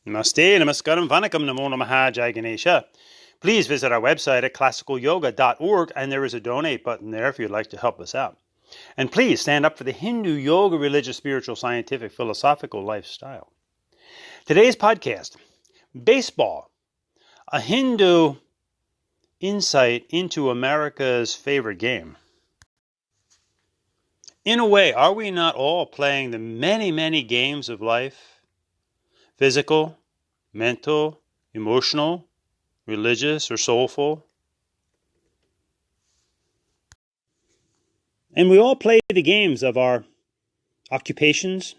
Namaste, namaskaram, vanakkam, namo namaha, jai Ganesha. Please visit our website at classicalyoga.org, and there is a donate button there if you'd like to help us out. And please stand up for the Hindu yoga, religious, spiritual, scientific, philosophical lifestyle. Today's podcast, baseball, a Hindu insight into America's favorite game. In a way, are we not all playing the many, many games of life? Physical, mental, emotional, religious, or soulful. And we all play the games of our occupations,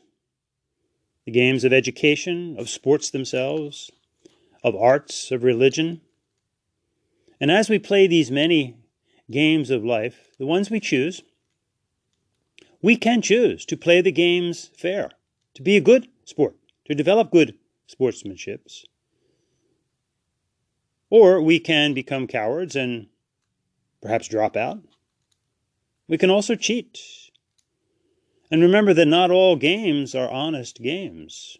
the games of education, of sports themselves, of arts, of religion. And as we play these many games of life, the ones we choose, we can choose to play the games fair, to be a good sport, to develop good sportsmanships. Or we can become cowards and perhaps drop out. We can also cheat. And remember that not all games are honest games.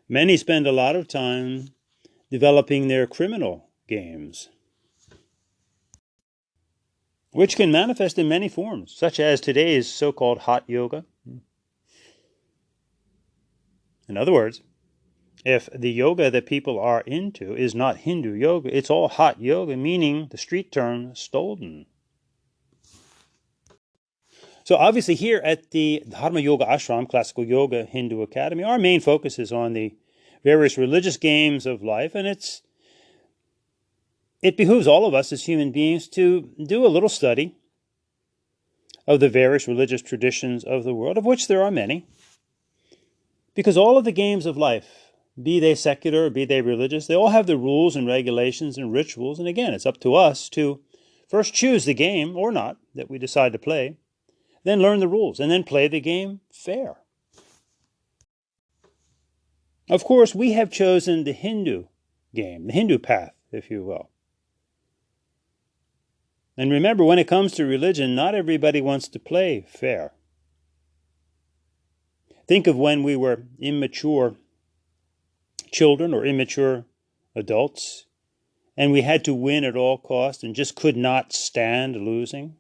Many spend a lot of time developing their criminal games, which can manifest in many forms, such as today's so-called hot yoga. In other words, if the yoga that people are into is not Hindu yoga, it's all hot yoga, meaning the street term stolen. So obviously here at the Dharma Yoga Ashram, Classical Yoga Hindu Academy, our main focus is on the various religious games of life, and it behooves all of us as human beings to do a little study of the various religious traditions of the world, of which there are many. Because all of the games of life, be they secular, be they religious, they all have the rules and regulations and rituals. And again, it's up to us to first choose the game, or not, that we decide to play, then learn the rules, and then play the game fair. Of course, we have chosen the Hindu game, the Hindu path, if you will. And remember, when it comes to religion, not everybody wants to play fair. Think of when we were immature children or immature adults, and we had to win at all costs and just could not stand losing.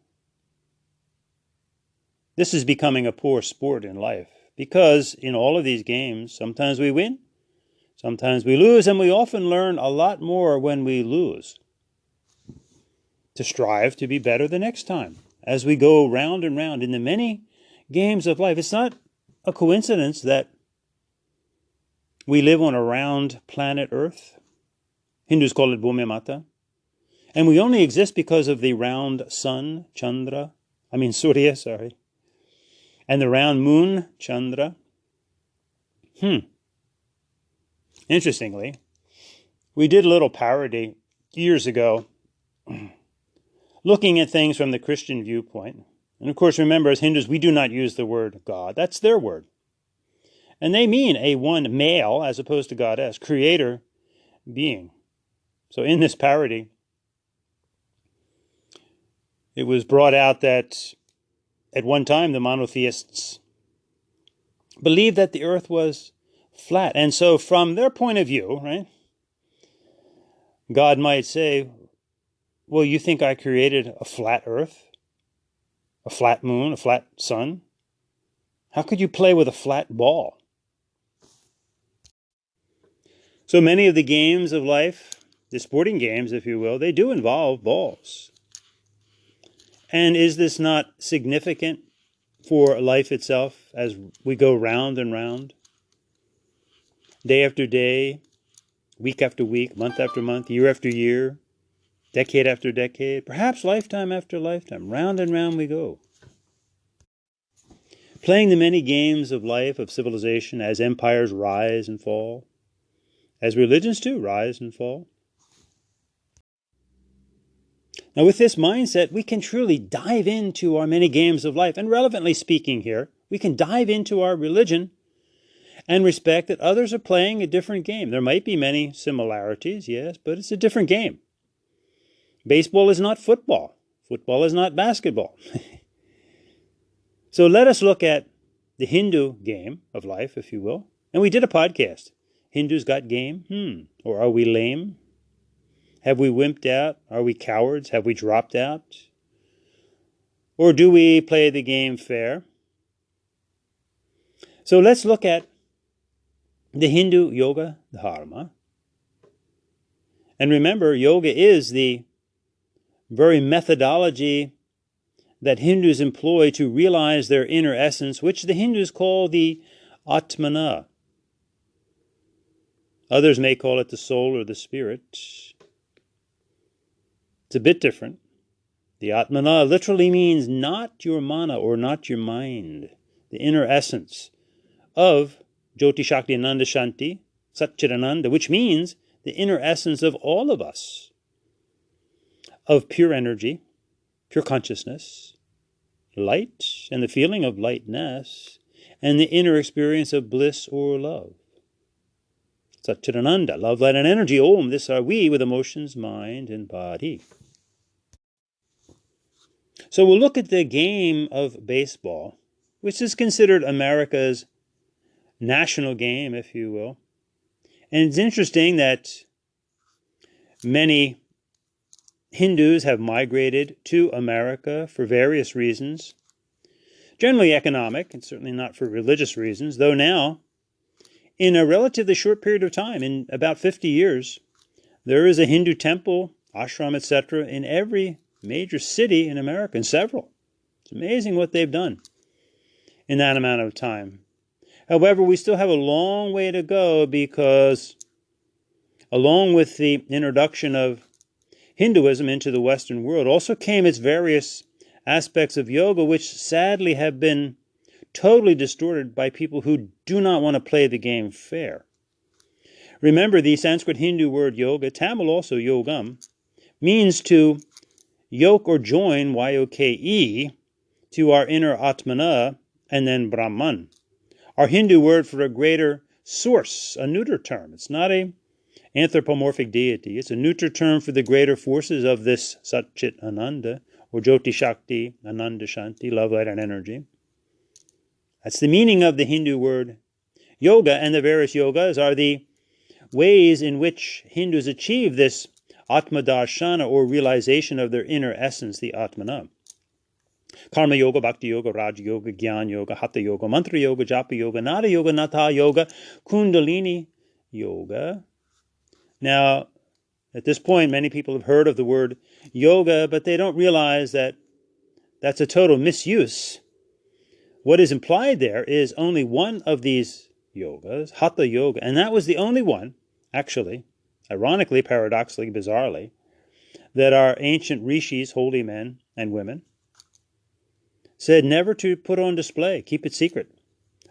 This is becoming a poor sport in life, because in all of these games, sometimes we win, sometimes we lose, and we often learn a lot more when we lose, to strive to be better the next time as we go round and round in the many games of life. It's not a coincidence that we live on a round planet Earth. Hindus call it Bhumi Mata. And we only exist because of the round sun, Surya, and the round moon, Chandra. Interestingly, we did a little parody years ago looking at things from the Christian viewpoint. And of course, remember, as Hindus, we do not use the word God. That's their word. And they mean a one male, as opposed to goddess, creator being. So in this parody, it was brought out that at one time the monotheists believed that the earth was flat. And so from their point of view, right, God might say, well, you think I created a flat earth? A flat moon, a flat sun? How could you play with a flat ball? So many of the games of life, the sporting games, if you will, they do involve balls. And is this not significant for life itself as we go round and round? Day after day, week after week, month after month, year after year, decade after decade, perhaps lifetime after lifetime, round and round we go. Playing the many games of life, of civilization, as empires rise and fall, as religions too rise and fall. Now with this mindset, we can truly dive into our many games of life. And relevantly speaking here, we can dive into our religion and respect that others are playing a different game. There might be many similarities, yes, but it's a different game. Baseball is not football. Football is not basketball. So let us look at the Hindu game of life, if you will. And we did a podcast, Hindus got game? Or are we lame? Have we wimped out? Are we cowards? Have we dropped out? Or do we play the game fair? So let's look at the Hindu yoga dharma. And remember, yoga is the very methodology that Hindus employ to realize their inner essence, which the Hindus call the Atmana. Others may call it the soul or the spirit. It's a bit different. The Atmana literally means not your mana or not your mind, the inner essence of Jyoti Shakti Ananda Shanti, Satchitananda, which means the inner essence of all of us, of pure energy, pure consciousness, light, and the feeling of lightness, and the inner experience of bliss or love. Satchitananda, love, light, and energy. Om, this are we with emotions, mind, and body. So we'll look at the game of baseball, which is considered America's national game, if you will. And it's interesting that many Hindus have migrated to America for various reasons, generally economic, and certainly not for religious reasons, though now, in a relatively short period of time, in about 50 years, there is a Hindu temple, ashram, etc., in every major city in America, and several. It's amazing what they've done in that amount of time. However, we still have a long way to go because along with the introduction of Hinduism into the Western world also came its various aspects of yoga, which sadly have been totally distorted by people who do not want to play the game fair. Remember, the Sanskrit Hindu word yoga, Tamil also yogam, means to yoke or join, Y-O-K-E, to our inner Atmana and then Brahman. Our Hindu word for a greater source, a neuter term. It's not an anthropomorphic deity. It's a neuter term for the greater forces of this Satchit Ananda, or Jyoti Shakti, Ananda Shanti, love, light, and energy. That's the meaning of the Hindu word yoga, and the various yogas are the ways in which Hindus achieve this Atma Darshana, or realization of their inner essence, the Atmana. Karma Yoga, Bhakti Yoga, Raja Yoga, Jnana Yoga, Hatha Yoga, Mantra Yoga, Japa Yoga, Nada Yoga, Natha Yoga, Kundalini Yoga. Now, at this point, many people have heard of the word yoga, but they don't realize that that's a total misuse. What is implied there is only one of these yogas, Hatha Yoga, and that was the only one, actually, ironically, paradoxically, bizarrely, that our ancient rishis, holy men and women, said never to put on display, keep it secret.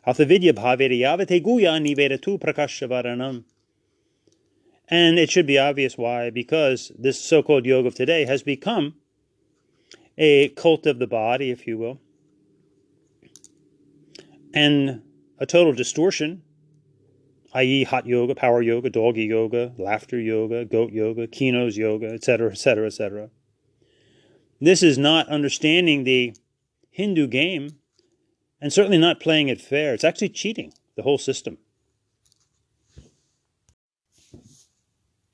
Hatha vidya bhavere yavate guya nivedatu prakashavaranam. And it should be obvious why, because this so-called yoga of today has become a cult of the body, if you will, and a total distortion, i.e. hot yoga, power yoga, doggy yoga, laughter yoga, goat yoga, Kino's yoga, etc., etc., etc. This is not understanding the Hindu game, and certainly not playing it fair. It's actually cheating the whole system.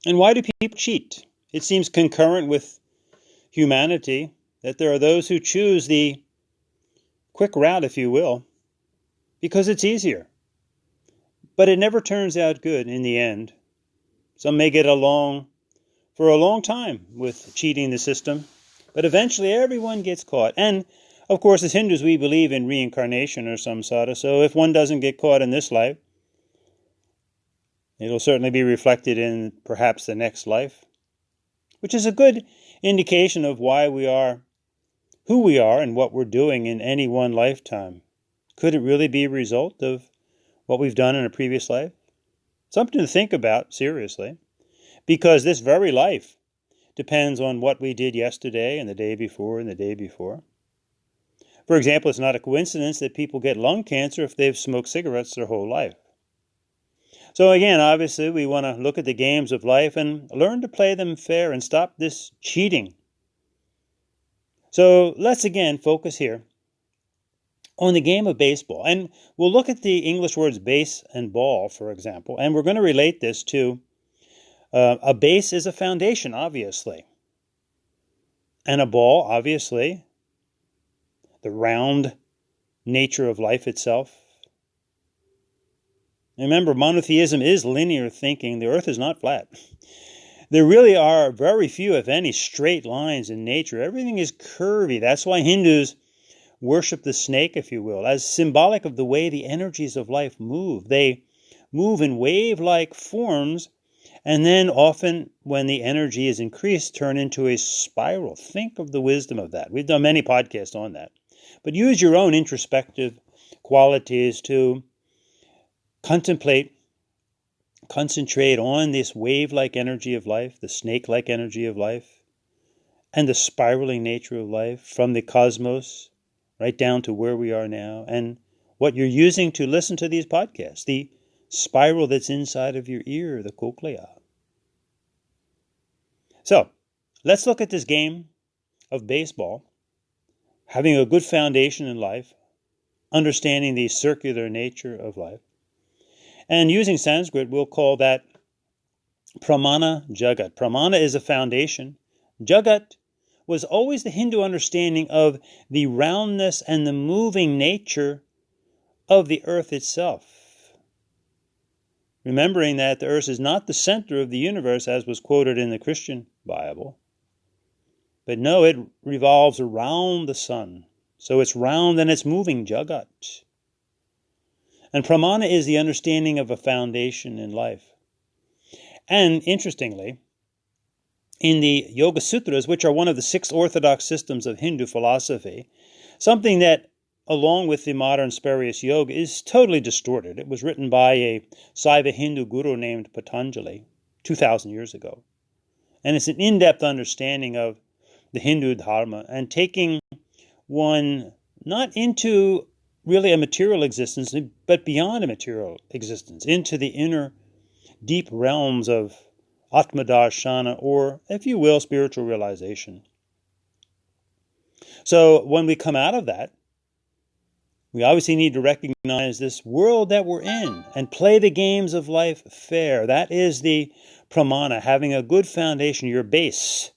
And why do people cheat? It seems concurrent with humanity that there are those who choose the quick route, if you will, because it's easier. But it never turns out good in the end. Some may get along for a long time with cheating the system, but eventually everyone gets caught. And, of course, as Hindus, we believe in reincarnation or samsara, so if one doesn't get caught in this life, it'll certainly be reflected in perhaps the next life, which is a good indication of why we are who we are and what we're doing in any one lifetime. Could it really be a result of what we've done in a previous life? Something to think about, seriously, because this very life depends on what we did yesterday and the day before and the day before. For example, it's not a coincidence that people get lung cancer if they've smoked cigarettes their whole life. So again, obviously, we want to look at the games of life and learn to play them fair and stop this cheating. So let's again focus here on the game of baseball. And we'll look at the English words base and ball, for example, and we're going to relate this to a base is a foundation, obviously. And a ball, obviously, the round nature of life itself. Remember, monotheism is linear thinking. The earth is not flat. There really are very few, if any, straight lines in nature. Everything is curvy. That's why Hindus worship the snake, if you will, as symbolic of the way the energies of life move. They move in wave-like forms, and then often, when the energy is increased, turn into a spiral. Think of the wisdom of that. We've done many podcasts on that. But use your own introspective qualities to contemplate, concentrate on this wave-like energy of life, the snake-like energy of life, and the spiraling nature of life from the cosmos right down to where we are now, and what you're using to listen to these podcasts, the spiral that's inside of your ear, the cochlea. So, let's look at this game of baseball, having a good foundation in life, understanding the circular nature of life. And using Sanskrit, we'll call that Pramana Jagat. Pramana is a foundation. Jagat was always the Hindu understanding of the roundness and the moving nature of the earth itself. Remembering that the earth is not the center of the universe, as was quoted in the Christian Bible. But no, it revolves around the sun. So it's round and it's moving, Jagat. And Pramana is the understanding of a foundation in life. And interestingly, in the Yoga Sutras, which are one of the 6 orthodox systems of Hindu philosophy, something that, along with the modern spurious yoga, is totally distorted. It was written by a Saiva Hindu guru named Patanjali 2,000 years ago. And it's an in-depth understanding of the Hindu dharma and taking one not into really a material existence, but beyond a material existence, into the inner deep realms of Atmadarshana, or, if you will, spiritual realization. So when we come out of that, we obviously need to recognize this world that we're in and play the games of life fair. That is the pramana, having a good foundation, your base,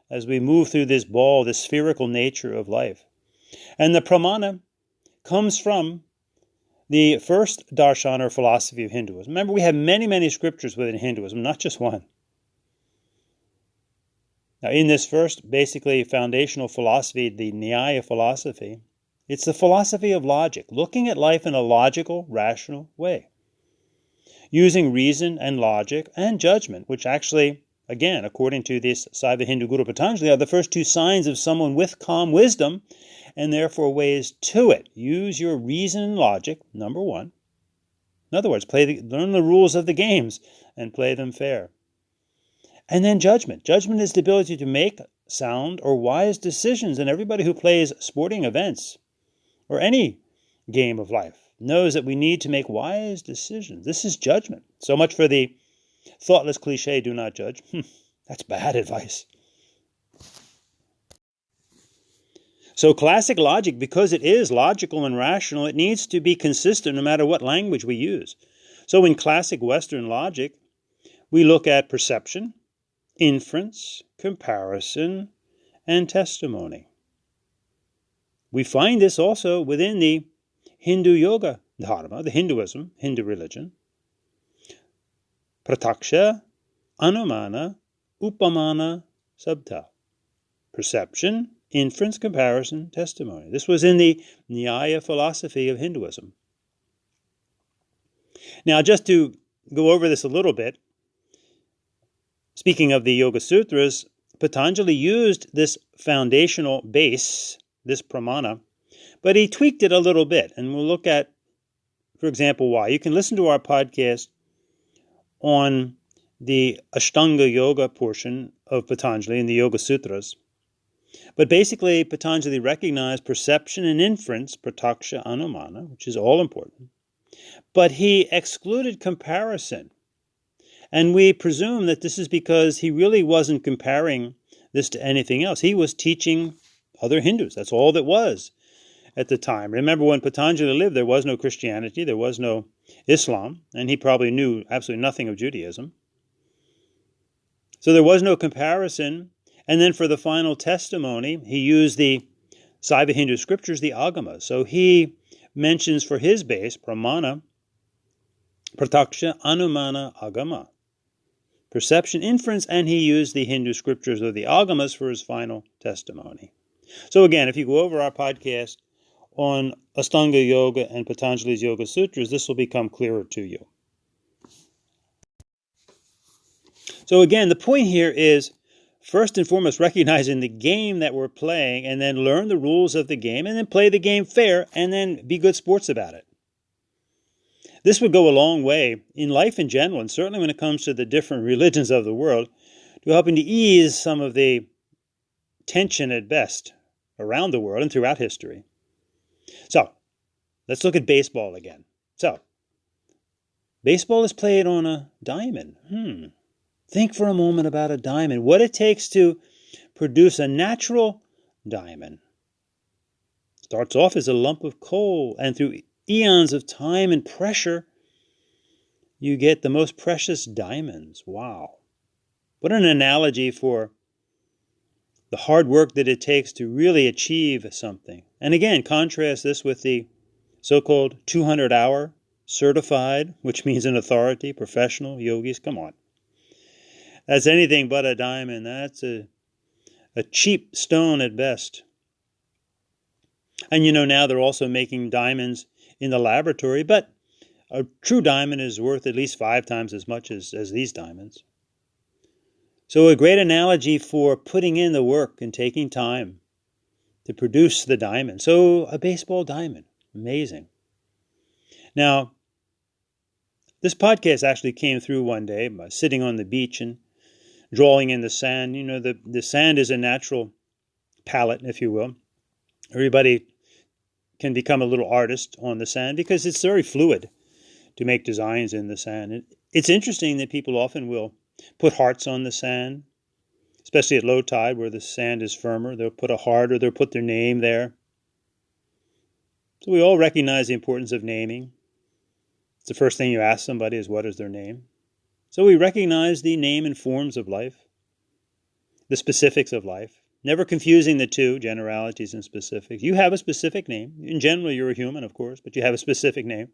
as we move through this ball, this spherical nature of life. And the pramana comes from the first darshan, or philosophy of Hinduism. Remember, we have many, many scriptures within Hinduism, not just one. Now, in this first, basically, foundational philosophy, the Nyaya philosophy, it's the philosophy of logic, looking at life in a logical, rational way, using reason and logic and judgment, which actually, again, according to this Saiva Hindu Guru Patanjali, are the first 2 signs of someone with calm wisdom, and therefore ways to it. Use your reason and logic, number 1. In other words, learn the rules of the games and play them fair. And then judgment. Judgment is the ability to make sound or wise decisions, and everybody who plays sporting events or any game of life knows that we need to make wise decisions. This is judgment. So much for the thoughtless cliche, do not judge. That's bad advice. So classic logic, because it is logical and rational, it needs to be consistent no matter what language we use. So in classic Western logic, we look at perception, inference, comparison, and testimony. We find this also within the Hindu yoga dharma, the Hindu religion. Prataksha, anumana, upamana, sabta. Perception, inference, comparison, testimony. This was in the Nyaya philosophy of Hinduism. Now, just to go over this a little bit, speaking of the Yoga Sutras, Patanjali used this foundational base, this pramana, but he tweaked it a little bit, and we'll look at, for example, why. You can listen to our podcast on the Ashtanga Yoga portion of Patanjali in the Yoga Sutras. But basically, Patanjali recognized perception and inference, prataksha, anumana, which is all important. But he excluded comparison. And we presume that this is because he really wasn't comparing this to anything else. He was teaching other Hindus. That's all that was. at the time. Remember, when Patanjali lived, there was no Christianity, there was no Islam, and he probably knew absolutely nothing of Judaism. So there was no comparison. And then for the final testimony, he used the Saiva Hindu scriptures, the Agamas. So he mentions for his base, Pramana, Prataksha, Anumana, Agama. Perception, inference, and he used the Hindu scriptures of the Agamas for his final testimony. So again, if you go over our podcast on Astanga Yoga and Patanjali's Yoga Sutras, this will become clearer to you. So again, the point here is, first and foremost, recognizing the game that we're playing, and then learn the rules of the game, and then play the game fair, and then be good sports about it. This would go a long way in life in general, and certainly when it comes to the different religions of the world, to helping to ease some of the tension at best around the world and throughout history. So, let's look at baseball again. So, baseball is played on a diamond. Think for a moment about a diamond. What it takes to produce a natural diamond. Starts off as a lump of coal, and through eons of time and pressure, you get the most precious diamonds. Wow. What an analogy for the hard work that it takes to really achieve something. And again, contrast this with the so-called 200-hour certified, which means an authority, professional yogis. Come on. That's anything but a diamond. That's a cheap stone at best. And now they're also making diamonds in the laboratory, but a true diamond is worth at least 5 times as much as these diamonds. So a great analogy for putting in the work and taking time to produce the diamond. So a baseball diamond. Amazing. Now, this podcast actually came through one day by sitting on the beach and drawing in the sand. The sand is a natural palette, if you will. Everybody can become a little artist on the sand because it's very fluid to make designs in the sand. It's interesting that people often will put hearts on the sand, especially at low tide where the sand is firmer. They'll put a heart or they'll put their name there. So we all recognize the importance of naming. It's the first thing you ask somebody is, what is their name? So we recognize the name and forms of life, the specifics of life. Never confusing the two, generalities and specifics. You have a specific name. In general, you're a human, of course, but you have a specific name.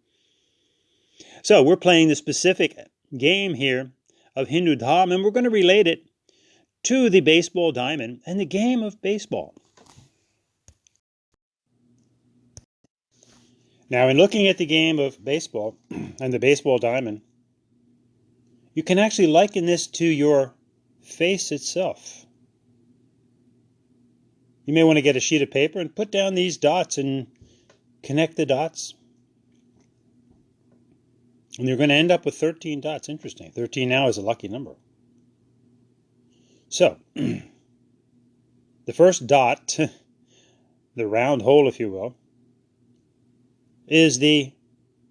So we're playing the specific game here of Hindu Dharma, and we're going to relate it to the baseball diamond and the game of baseball. Now, in looking at the game of baseball and the baseball diamond, you can actually liken this to your face itself. You may want to get a sheet of paper and put down these dots and connect the dots. And you're going to end up with 13 dots. Interesting. 13 now is a lucky number. So, the first dot, the round hole, if you will, is the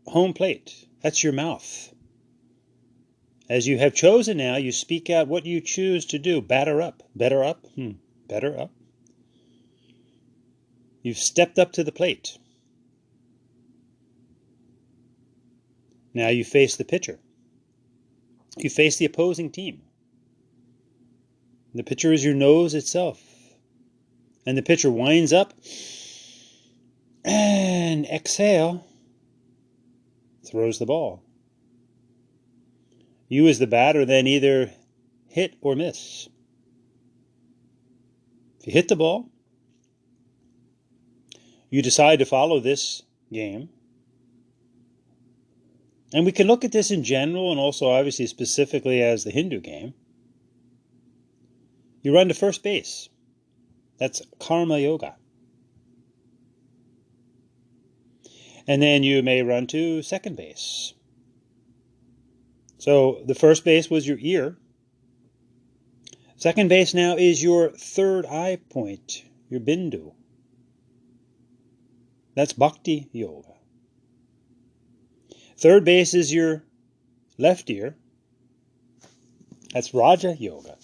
home plate. That's your mouth. As you have chosen now, you speak out what you choose to do. Batter up. Better up. Better up. You've stepped up to the plate. Now you face the pitcher. You face the opposing team. The pitcher is your nose itself. And the pitcher winds up and exhale, throws the ball. You as the batter then either hit or miss. If you hit the ball, you decide to follow this game. And we can look at this in general and also obviously specifically as the Hindu game. You run to first base. That's karma yoga. And then you may run to second base. So the first base was your ear. Second base now is your third eye point, your bindu. That's bhakti yoga. Third base is your left ear. That's Raja yoga.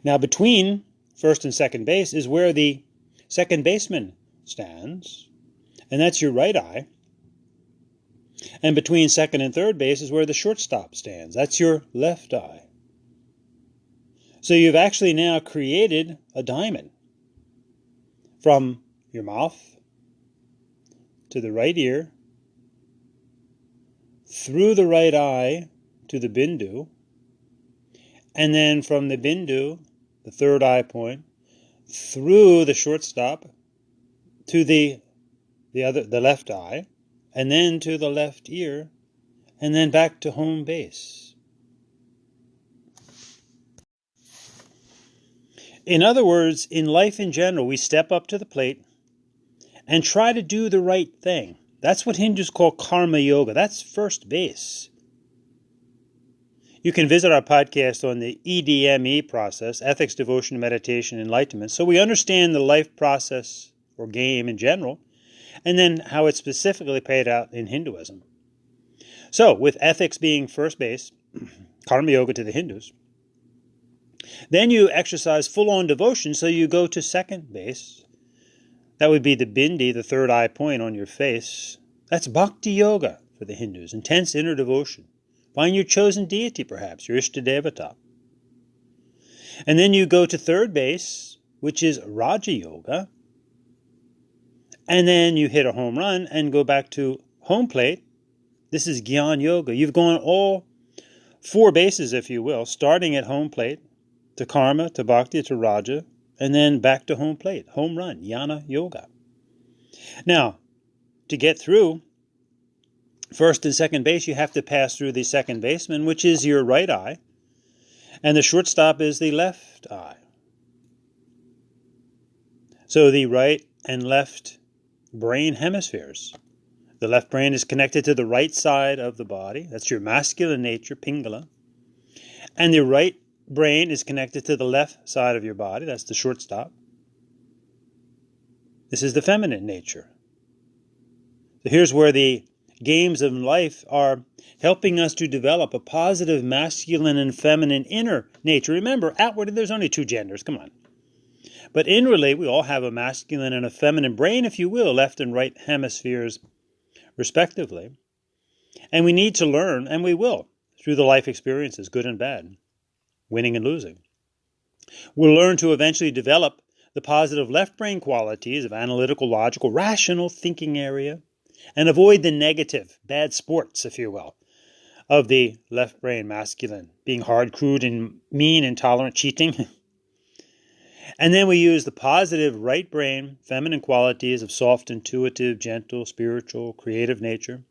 Now between first and second base is where the second baseman stands, and that's your right eye. And between second and third base is where the shortstop stands. That's your left eye. So you've actually now created a diamond from your mouth to the right ear, through the right eye to the bindu, and then from the bindu, the third eye point, through the shortstop to the left eye, and then to the left ear, and then back to home base. In other words, in life in general, we step up to the plate and try to do the right thing. That's what Hindus call karma yoga. That's first base. You can visit our podcast on the EDME process, ethics, devotion, meditation, enlightenment, so we understand the life process or game in general, and then how it's specifically played out in Hinduism. So, with ethics being first base, karma yoga to the Hindus, then you exercise full-on devotion, so you go to second base. That would be the bindi, the third eye point on your face. That's bhakti yoga for the Hindus, intense inner devotion. Find your chosen deity, perhaps, your Ishtadevata. And then you go to third base, which is Raja Yoga. And then you hit a home run and go back to home plate. This is Gyan Yoga. You've gone all four bases, if you will, starting at home plate, to Karma, to Bhakti, to Raja, and then back to home plate, home run, Jnana Yoga. Now, to get through first and second base, you have to pass through the second baseman, which is your right eye, and the shortstop is the left eye. So the right and left brain hemispheres. The left brain is connected to the right side of the body. That's your masculine nature, Pingala. And the right brain is connected to the left side of your body. That's the shortstop. This is the feminine nature. So here's where the games of life are helping us to develop a positive masculine and feminine inner nature. Remember, outwardly there's only two genders, come on. But inwardly we all have a masculine and a feminine brain, if you will, left and right hemispheres respectively. And we need to learn, and we will, through the life experiences, good and bad, winning and losing. We'll learn to eventually develop the positive left brain qualities of analytical, logical, rational thinking area, and avoid the negative, bad sports, if you will, of the left brain masculine, being hard, crude, and mean, intolerant, cheating. And then we use the positive right brain, feminine qualities of soft, intuitive, gentle, spiritual, creative nature.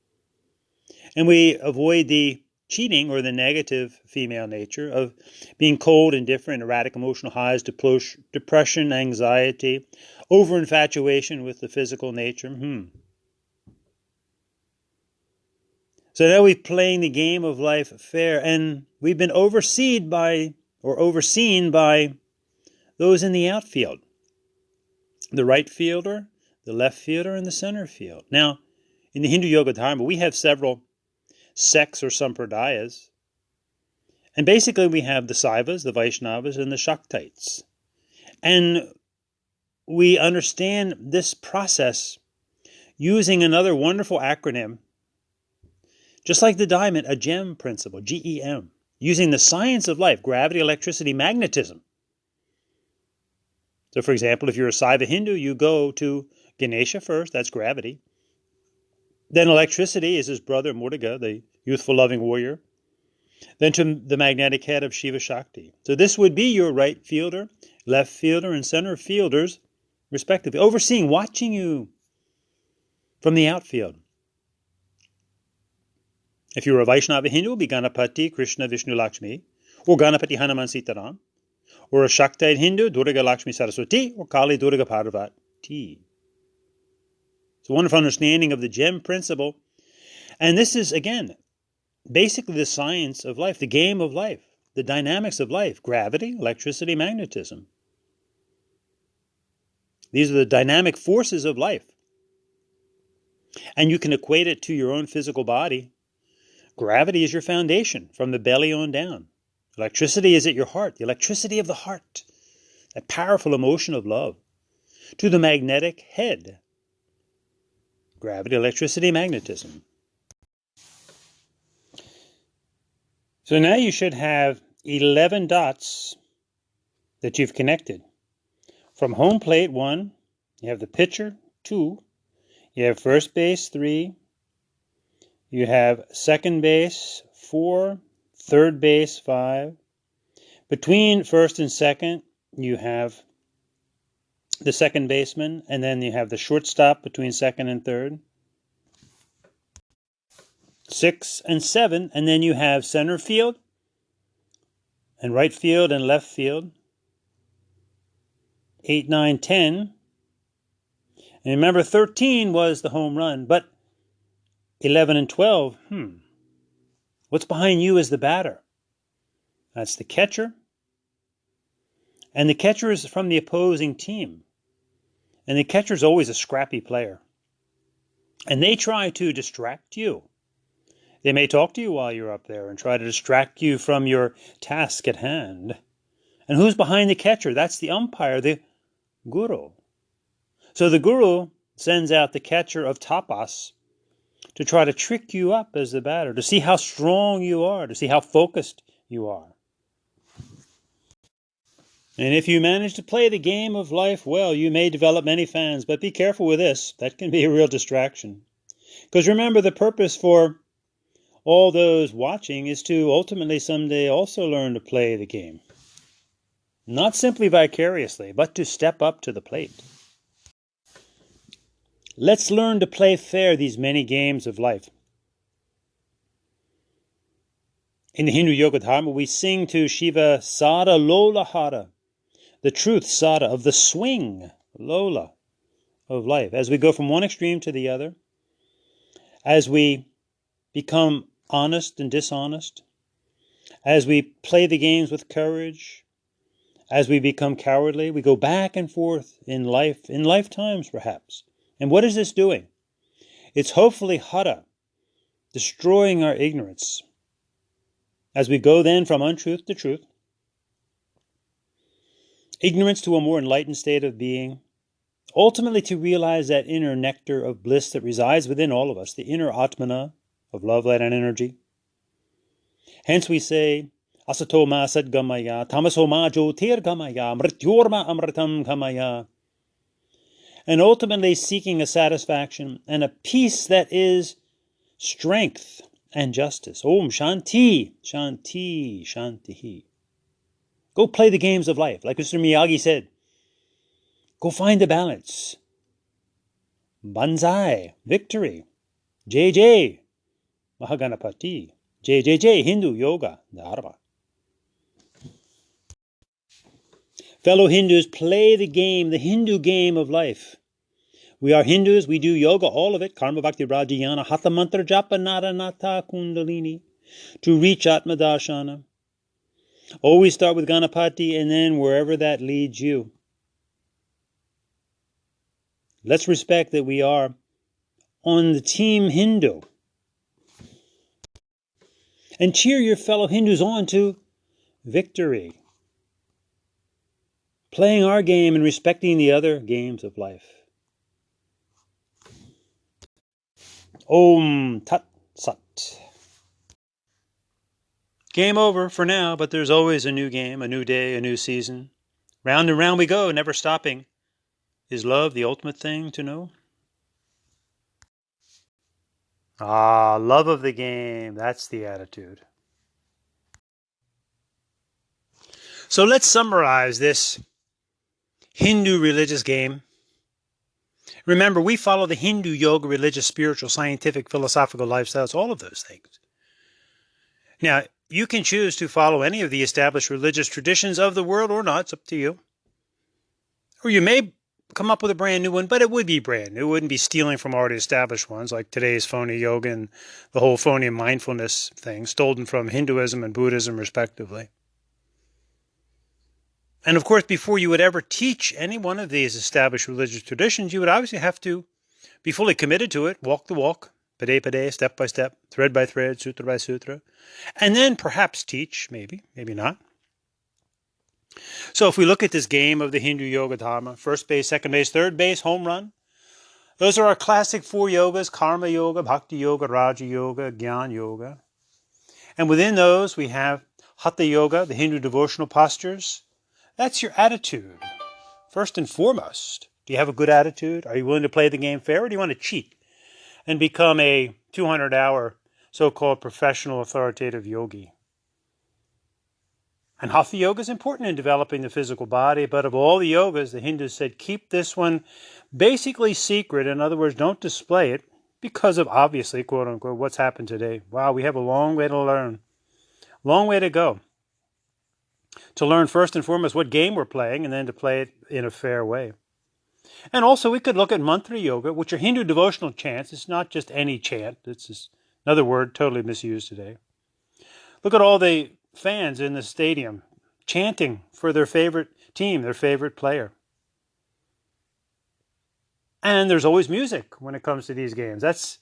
And we avoid the cheating or the negative female nature of being cold, indifferent, erratic emotional highs, depression, anxiety, over-infatuation with the physical nature. So now we're playing the game of life fair, and we've been overseen by those in the outfield. The right fielder, the left fielder, and the center field. Now, in the Hindu Yoga Dharma, we have several sects or sampradayas. And basically we have the Saivas, the Vaishnavas, and the Shaktites. And we understand this process using another wonderful acronym, just like the diamond, a GEM principle, GEM, using the science of life, gravity, electricity, magnetism. So, for example, if you're a Saiva Hindu, you go to Ganesha first, that's gravity. Then electricity is his brother, Muruga, the youthful, loving warrior. Then to the magnetic head of Shiva Shakti. So this would be your right fielder, left fielder, and center fielders, respectively, overseeing, watching you from the outfield. If you're a Vaishnava Hindu, it will be Ganapati, Krishna, Vishnu, Lakshmi, or Ganapati, Hanuman, Sitaram, or a Shaktite Hindu, Durga, Lakshmi, Saraswati, or Kali, Durga, Parvati. It's a wonderful understanding of the GEM principle. And this is, again, basically the science of life, the game of life, the dynamics of life, gravity, electricity, magnetism. These are the dynamic forces of life. And you can equate it to your own physical body. Gravity is your foundation from the belly on down. Electricity is at your heart, the electricity of the heart, that powerful emotion of love. To the magnetic head, Gravity, electricity, magnetism. So now you should have 11 dots that you've connected. From home plate, 1, you have the pitcher, 2, you have first base, 3, you have second base, 4, third base, 5. Between first and second, you have the second baseman, and then you have the shortstop between second and third. 6 and 7, and then you have center field, and right field and left field. 8, 9, 10. And remember, 13 was the home run, but 11 and 12, what's behind you is the batter. That's the catcher. And the catcher is from the opposing team. And the catcher is always a scrappy player. And they try to distract you. They may talk to you while you're up there and try to distract you from your task at hand. And who's behind the catcher? That's the umpire, the guru. So the guru sends out the catcher of tapas to try to trick you up as the batter, to see how strong you are, to see how focused you are. And if you manage to play the game of life well, you may develop many fans, but be careful with this. That can be a real distraction. Because remember, the purpose for all those watching is to ultimately someday also learn to play the game. Not simply vicariously, but to step up to the plate. Let's learn to play fair these many games of life. In the Hindu Yoga Dharma, we sing to Shiva Sada Lola Hara, the truth Sada of the swing Lola of life. As we go from one extreme to the other, as we become honest and dishonest, as we play the games with courage, as we become cowardly, we go back and forth in life, in lifetimes perhaps. And what is this doing? It's hopefully hara, destroying our ignorance. As we go then from untruth to truth, ignorance to a more enlightened state of being, ultimately to realize that inner nectar of bliss that resides within all of us, the inner Atmana of love, light, and energy. Hence we say, Asato ma sadgamaya, tamaso ma jyotirgamaya, mrityorma amritam gamaya. And ultimately seeking a satisfaction and a peace that is strength and justice. Om Shanti, Shanti, Shanti. Go play the games of life. Like Mr. Miyagi said, go find the balance. Banzai, victory. JJ, Mahaganapati. JJJ, Hindu Yoga Dharma. Fellow Hindus, play the game, the Hindu game of life. We are Hindus, we do yoga, all of it, Karma Bhakti Rajayana, Hatha Mantra Japa Naranata Kundalini, to reach Atma Darshana. Always start with Ganapati and then wherever that leads you. Let's respect that we are on the team Hindu. And cheer your fellow Hindus on to victory. Playing our game and respecting the other games of life. Om Tat Sat. Game over for now, but there's always a new game, a new day, a new season. Round and round we go, never stopping. Is love the ultimate thing to know? Ah, love of the game, that's the attitude. So let's summarize this Hindu religious game. Remember, we follow the Hindu yoga, religious, spiritual, scientific, philosophical lifestyles, all of those things. Now, you can choose to follow any of the established religious traditions of the world or not. It's up to you. Or you may come up with a brand new one, but it would be brand new. It wouldn't be stealing from already established ones, like today's phony yoga and the whole phony mindfulness thing, stolen from Hinduism and Buddhism, respectively. And of course, before you would ever teach any one of these established religious traditions, you would obviously have to be fully committed to it, walk the walk, pade pade, step by step, thread by thread, sutra by sutra, and then perhaps teach, maybe not. So if we look at this game of the Hindu Yoga Dharma, first base, second base, third base, home run, Those are our classic 4 yogas: Karma Yoga, Bhakti Yoga, Raja Yoga, Jnana Yoga. And within those we have Hatha Yoga, the Hindu devotional postures. That's your attitude, first and foremost. Do you have a good attitude? Are you willing to play the game fair, or do you want to cheat and become a 200-hour so-called professional authoritative yogi? And Hatha Yoga is important in developing the physical body, but of all the yogas, the Hindus said keep this one basically secret. In other words, don't display it because of, obviously, quote unquote, what's happened today. Wow, we have a long way to learn, long way to go. To learn first and foremost what game we're playing, and then to play it in a fair way. And also we could look at mantra yoga, which are Hindu devotional chants. It's not just any chant. It's just another word totally misused today. Look at all the fans in the stadium chanting for their favorite team, their favorite player. And there's always music when it comes to these games. That's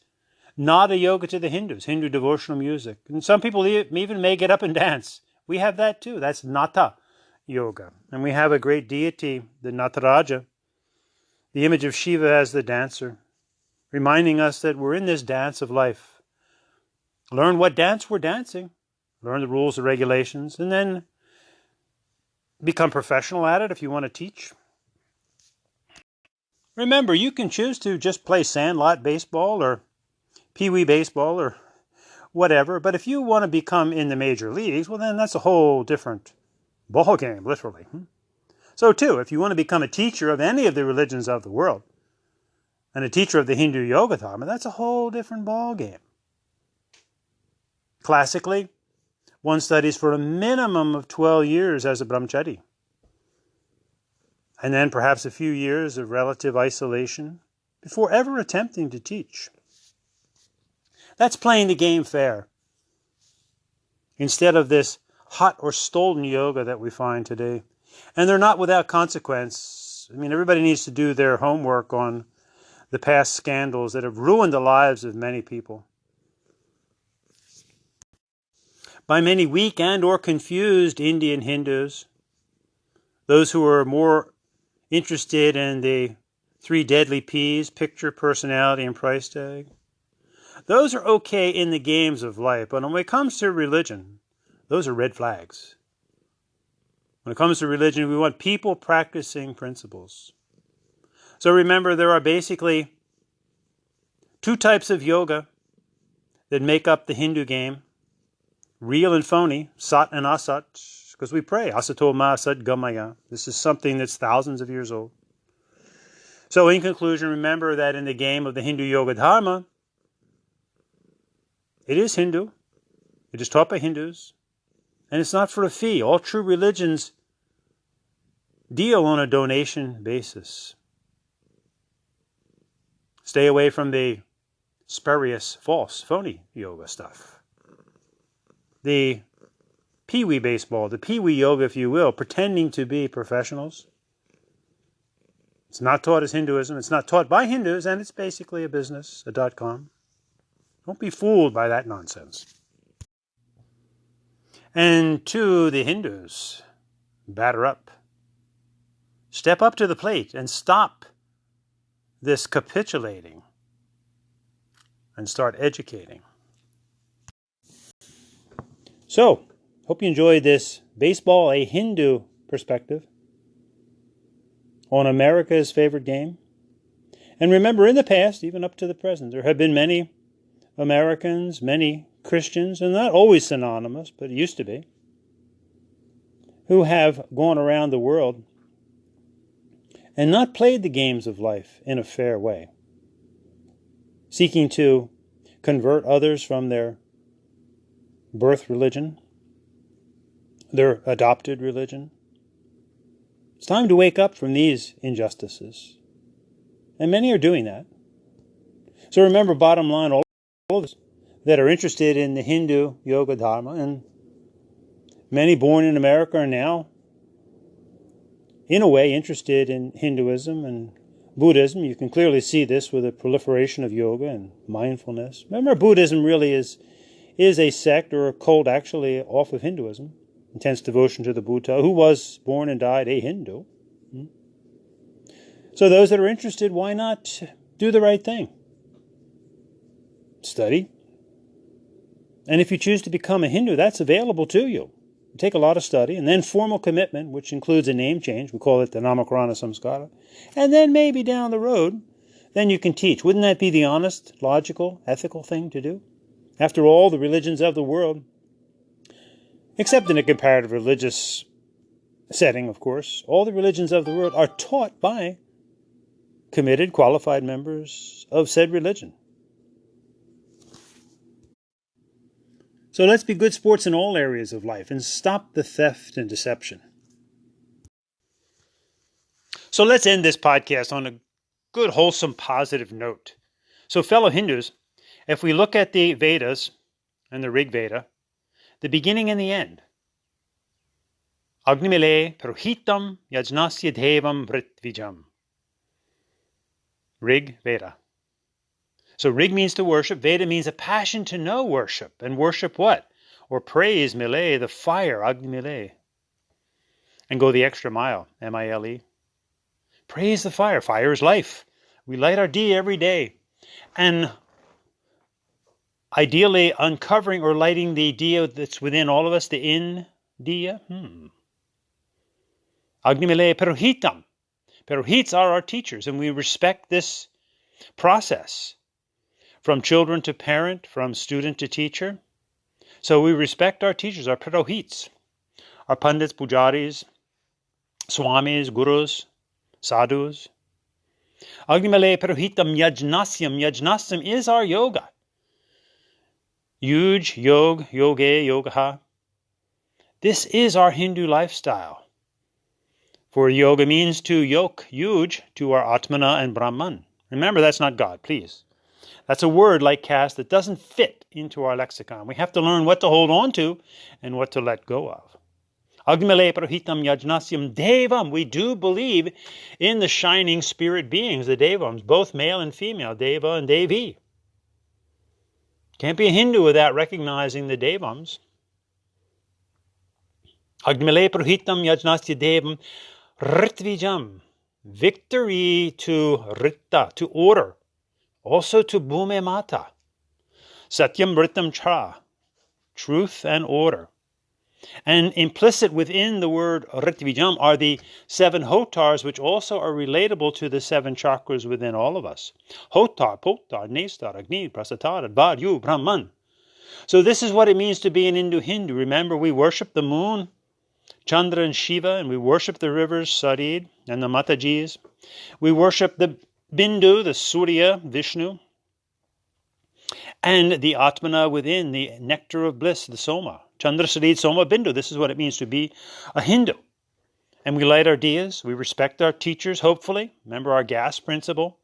nada yoga to the Hindus, Hindu devotional music. And some people even may get up and dance. We have that too. That's Nata yoga. And we have a great deity, the Nataraja, the image of Shiva as the dancer, reminding us that we're in this dance of life. Learn what dance we're dancing. Learn the rules and regulations, and then become professional at it if you want to teach. Remember, you can choose to just play sandlot baseball or pee-wee baseball or whatever, but if you want to become in the major leagues, well, then that's a whole different ball game, literally. So, too, if you want to become a teacher of any of the religions of the world and a teacher of the Hindu Yoga Dharma, that's a whole different ball game. Classically, one studies for a minimum of 12 years as a brahmachari, and then perhaps a few years of relative isolation before ever attempting to teach. That's playing the game fair, instead of this hot or stolen yoga that we find today. And they're not without consequence. I mean, everybody needs to do their homework on the past scandals that have ruined the lives of many people. By many weak and or confused Indian Hindus, those who are more interested in the 3 deadly P's, picture, personality, and price tag. Those are okay in the games of life, but when it comes to religion, those are red flags. When it comes to religion, we want people practicing principles. So remember, there are basically 2 types of yoga that make up the Hindu game: real and phony, sat and asat, because we pray, asato ma sat gamaya. This is something that's thousands of years old. So in conclusion, remember that in the game of the Hindu Yoga Dharma, it is Hindu, it is taught by Hindus, and it's not for a fee. All true religions deal on a donation basis. Stay away from the spurious, false, phony yoga stuff. The pee-wee baseball, the pee-wee yoga, if you will, pretending to be professionals. It's not taught as Hinduism. It's not taught by Hindus, and it's basically a business, a .com. Don't be fooled by that nonsense. And to the Hindus, batter up. Step up to the plate and stop this capitulating and start educating. So, hope you enjoyed this baseball, a Hindu perspective on America's favorite game. And remember, in the past, even up to the present, there have been many Americans, many Christians, and not always synonymous, but it used to be, who have gone around the world and not played the games of life in a fair way, seeking to convert others from their birth religion, their adopted religion. It's time to wake up from these injustices. And many are doing that. So remember, bottom line, all of us that are interested in the Hindu Yoga Dharma, and many born in America are now, in a way, interested in Hinduism and Buddhism. You can clearly see this with the proliferation of yoga and mindfulness. Remember, Buddhism really is a sect or a cult actually off of Hinduism. Intense devotion to the Buddha, who was born and died a Hindu. So those that are interested, why not do the right thing. Study. And if you choose to become a Hindu, that's available to you. Take a lot of study, and then formal commitment, which includes a name change. We call it the Namakarana Samskara. And then maybe down the road, then you can teach. Wouldn't that be the honest, logical, ethical thing to do? After all, the religions of the world, except in a comparative religious setting, of course, all the religions of the world are taught by committed, qualified members of said religion. So let's be good sports in all areas of life and stop the theft and deception. So let's end this podcast on a good, wholesome, positive note. So fellow Hindus, if we look at the Vedas and the Rig Veda, the beginning and the end, Agnimile Purohitam Yajnasya Devam Vritvijam. Rig Veda. So Rig means to worship, Veda means a passion to know worship. And worship what? Or praise Mile, the fire, Agni Mile. And go the extra mile, M-I-L-E. Praise the fire. Fire is life. We light our diya every day. And ideally uncovering or lighting the diya that's within all of us, the in diya. Agni Mile Purohitam. Purohits are our teachers, and we respect this process. From children to parent, from student to teacher. So we respect our teachers, our purohits, our pandits, pujaris, swamis, gurus, sadhus. Agnimale purohitam yajnasyam. Yajnasyam is our yoga. Yuj, yog, yoge, yogaha. This is our Hindu lifestyle. For yoga means to yoke, yuj, to our Atmana and Brahman. Remember, that's not God, please. That's a word like caste that doesn't fit into our lexicon. We have to learn what to hold on to and what to let go of. Agmile Prahitam Yajnasyam Devam. We do believe in the shining spirit beings, the Devams, both male and female, Deva and Devi. Can't be a Hindu without recognizing the Devams. Agmile Prahitam Yajnasya Devam Ritvijam. Victory to Ritta, to order. Also to Bhume Mata. Satyam Vritam Cha. Truth and order. And implicit within the word Ritvijam are the 7 hotars, which also are relatable to the 7 chakras within all of us. Hotar, Potar, Nestar, Agni, Prasatar, Advar, Brahman. So this is what it means to be an Hindu. Remember, we worship the moon, Chandra and Shiva, and we worship the rivers, Sarid, and the Matajis. We worship the Bindu, the Surya, Vishnu, and the Atmana within, the nectar of bliss, the Soma. Chandra, Sarid, Soma, Bindu. This is what it means to be a Hindu. And we light our diyas. We respect our teachers, hopefully. Remember our gas principle.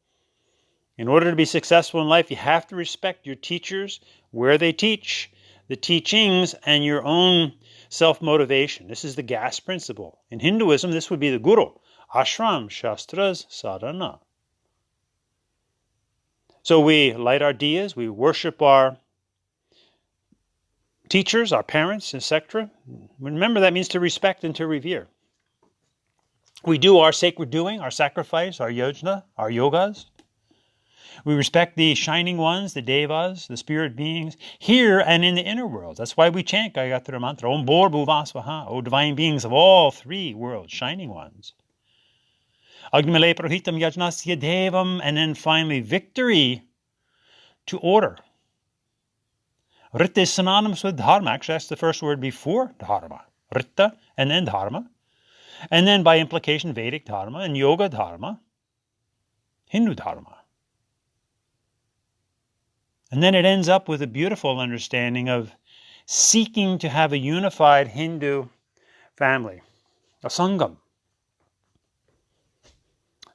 In order to be successful in life, you have to respect your teachers, where they teach, the teachings, and your own self-motivation. This is the gas principle. In Hinduism, this would be the Guru. Ashram, Shastras, Sadhana. So we light our diyas, we worship our teachers, our parents, etc. Remember, that means to respect and to revere. We do our sacred doing, our sacrifice, our yojna, our yogas. We respect the shining ones, the devas, the spirit beings, here and in the inner world. That's why we chant Gayatri Mantra, Om Bor Bhuvasvaha, O divine beings of all 3 worlds, shining ones. Agnimale Prahitam Yajnasya Devam, and then finally victory to order. Ritta is synonymous with dharma. Actually, that's the first word before dharma. Ritta and then dharma. And then by implication, Vedic dharma and yoga dharma, Hindu dharma. And then it ends up with a beautiful understanding of seeking to have a unified Hindu family, a sangam.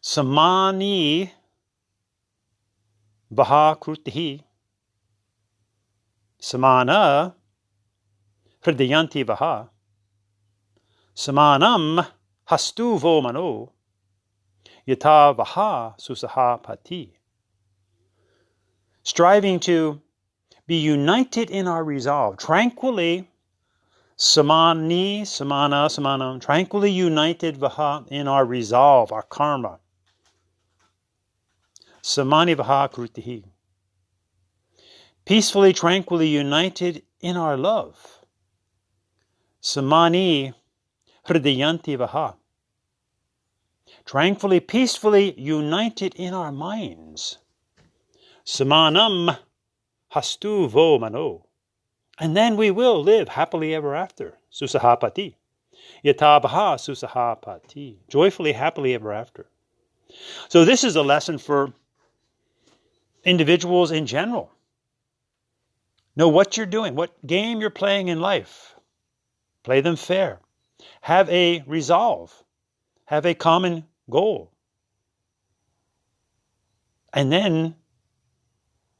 Samani Baha Krutihi Samana Hridayanti Vaha Samanam Hastu Vo Mano Yata Vaha Susaha Pati. Striving to be united in our resolve, tranquilly, samani, samana, samanam, tranquilly united vaha in our resolve, our karma. Samani Vaha Krutihi. Peacefully, tranquilly united in our love. Samani Hridayanti Vaha. Tranquilly, peacefully united in our minds. Samanam Hastu Vo Mano. And then we will live happily ever after. Susahapati. Yatabaha Susahapati. Joyfully, happily ever after. So this is a lesson for individuals in general. Know what you're doing, what game you're playing in life. Play them fair. Have a resolve. Have a common goal. And then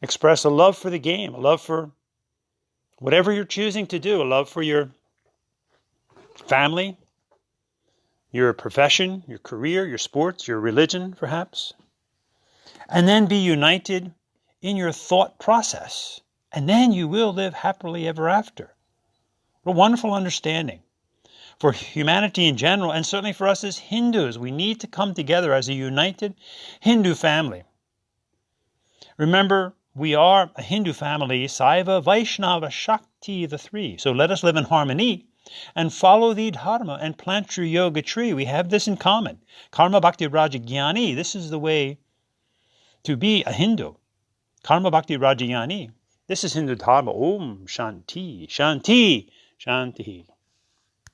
express a love for the game, a love for whatever you're choosing to do, a love for your family, your profession, your career, your sports, your religion, perhaps. And then be united in your thought process. And then you will live happily ever after. What a wonderful understanding. For humanity in general, and certainly for us as Hindus, we need to come together as a united Hindu family. Remember, we are a Hindu family, Saiva, Vaishnava, Shakti, the three. So let us live in harmony and follow the Dharma and plant your yoga tree. We have this in common. Karma Bhakti Raja Jnani, this is the way to be a Hindu. Karma Bhakti Raja Jnani, this is Hindu Dharma. Om Shanti, Shanti, Shanti.